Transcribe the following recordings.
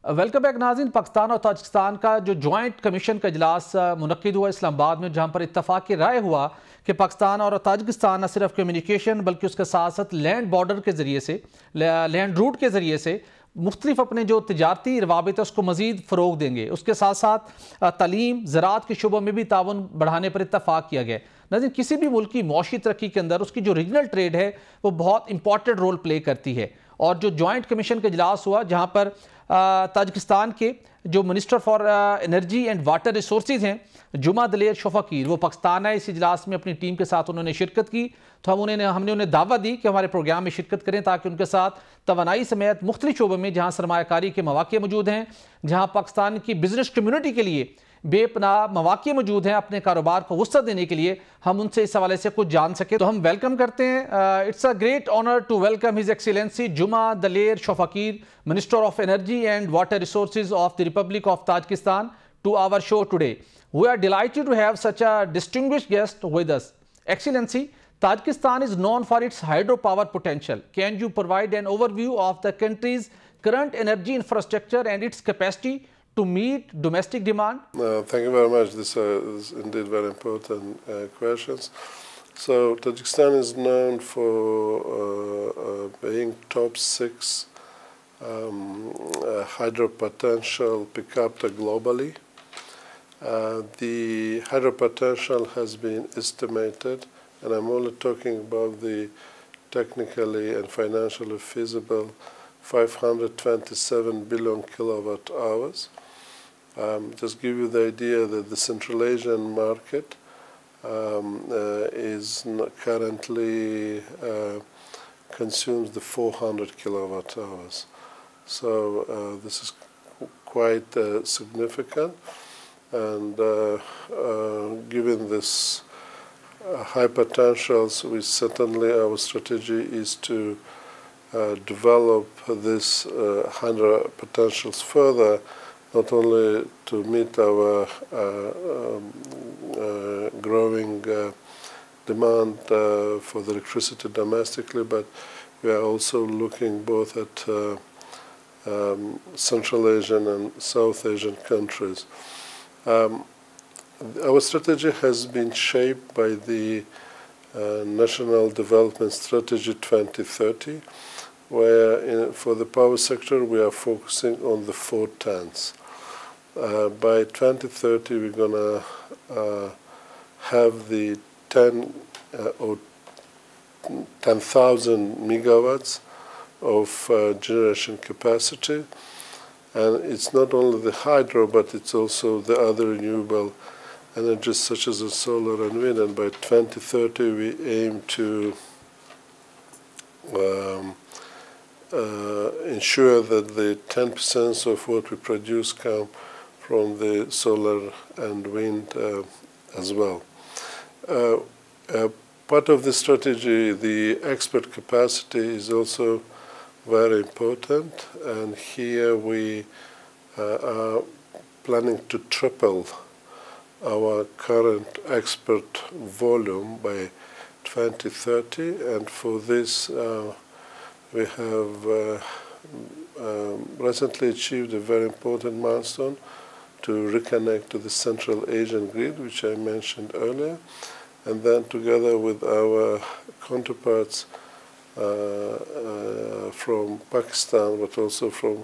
Welcome back नाज़रीन। पाकिस्तान और Tajikistan का जो जॉइंट कमीशन का इजलास मुनक्किद हुआ इस्लामाबाद में, जहाँ पर इत्तफाक़ी राय हुआ कि पाकिस्तान और ताजिकिस्तान न सिर्फ कम्युनिकेशन बल्कि उसके साथ साथ लैंड बॉर्डर के ज़रिए से, लैंड रूट के ज़रिए से मुख्तलिफ अपने जो तिजारती रवाबित है उसको मज़ीद फ़रोग देंगे। उसके साथ साथ तालीम, ज़राअत के शुबों में भी ताउन बढ़ाने पर इत्तफाक़ किया गया। नाज़रीन, किसी भी मुल्क की मौशी तरक्की के अंदर उसकी जो रीजनल ट्रेड है वो बहुत इंपॉर्टेंट रोल प्ले करती है। और जो जॉइंट कमीशन का इजलास हुआ, जहाँ पर ताजिकिस्तान के जो minister for energy and water resources हैं जुमा दलेर शफकीर, वो पाकिस्तान आए। इस इजलास में अपनी टीम के साथ उन्होंने शिरकत की, तो हमने उन्हें दावत दी कि हमारे प्रोग्राम में शिरकत करें ताकि उनके साथ तवानाई समेत मुख्तलिफ शोबों में जहाँ सरमायाकारी के मौके मौजूद हैं, जहाँ पाकिस्तान की बिजनेस कम्यूनिटी के लिए बेपनाह मौके मौजूद हैं अपने कारोबार को वुसअत देने के लिए, हम उनसे इस हवाले से कुछ जान सके। तो हम वेलकम करते हैं। It's a great honour to welcome his excellency Juma Daler Shafkir, minister of energy and water resources of the republic of Tajikistan, to our show today. We are delighted to have such a distinguished guest with us. Excellency, Tajikistan is known for its hydropower potential. Can you provide an overview of the country's current energy infrastructure and its capacity to meet domestic demand? Thank you very much. This is indeed very important questions. So Tajikistan is known for being top 6 hydro potential per capita globally. The hydro potential has been estimated, and I'm only talking about the technically and financially feasible 527 billion kilowatt hours. Just give you the idea that the Central Asian market is currently consumes the 400 kilowatt hours. So this is quite significant, and given this high potentials, we certainly, our strategy is to develop this hydro potentials further, not only to meet our growing demand for the electricity domestically, but we are also looking both at Central Asian and South Asian countries. Our strategy has been shaped by the National Development Strategy 2030, where for the power sector we are focusing on the 4 TANs. By 2030 we're going to have the 10,000 megawatts of generation capacity. And it's not only the hydro, but it's also the other renewable energies such as the solar and wind. And by 2030, we aim to ensure that the 10% of what we produce come from the solar and wind as well. Part of the strategy, the export capacity is also very important, and here we are planning to triple our current export volume by 2030, and for this we have recently achieved a very important milestone to reconnect to the Central Asian grid, which I mentioned earlier, and then together with our counterparts from Pakistan, but also from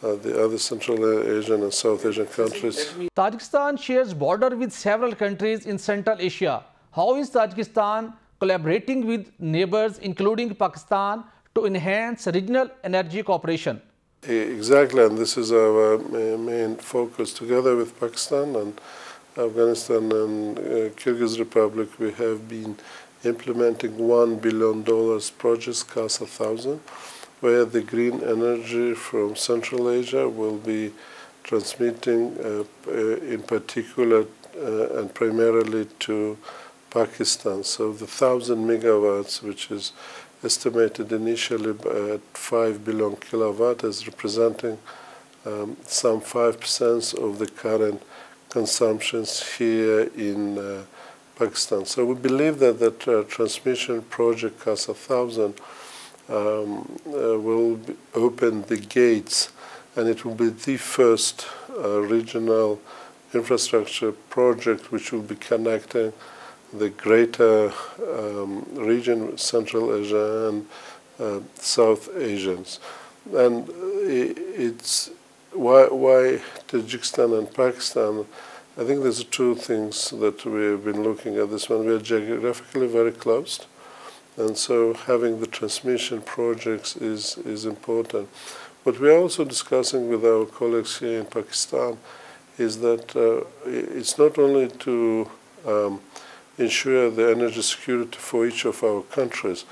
the other Central Asian and South Asian countries. Tajikistan shares border with several countries in Central Asia. How is Tajikistan collaborating with neighbors, including Pakistan, to enhance regional energy cooperation? Exactly, and this is our main focus. Together with Pakistan and Afghanistan and Kyrgyz Republic, we have been implementing $1 billion project, CASA 1000, where the green energy from Central Asia will be transmitting in particular and primarily to Pakistan. So the 1,000 megawatts, which is estimated initially at 5 billion kilowatt, is representing some 5% of the current consumptions here in Pakistan. So we believe that the transmission project CASA 1000 will open the gates and it will be the first regional infrastructure project which will be connecting the greater region, Central Asia and South Asians. And it's why Tajikistan and Pakistan. I think there's two things that we've been looking at this one. We are geographically very close, and so having the transmission projects is important. What we are also discussing with our colleagues here in Pakistan is that it's not only to ensure the energy security for each of our countries,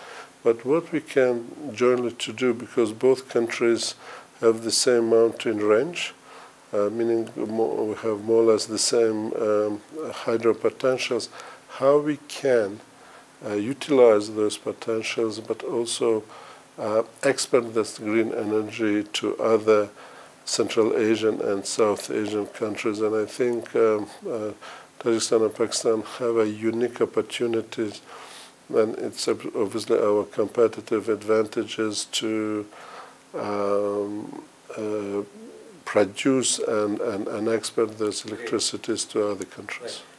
but what we can jointly to do, because both countries have the same mountain range, meaning we have more or less the same hydro potentials, how we can utilize those potentials, but also export this green energy to other Central Asian and South Asian countries. And I think Tajikistan and Pakistan have a unique opportunity, and it's obviously our competitive advantages to produce and export those electricities to other countries. Right.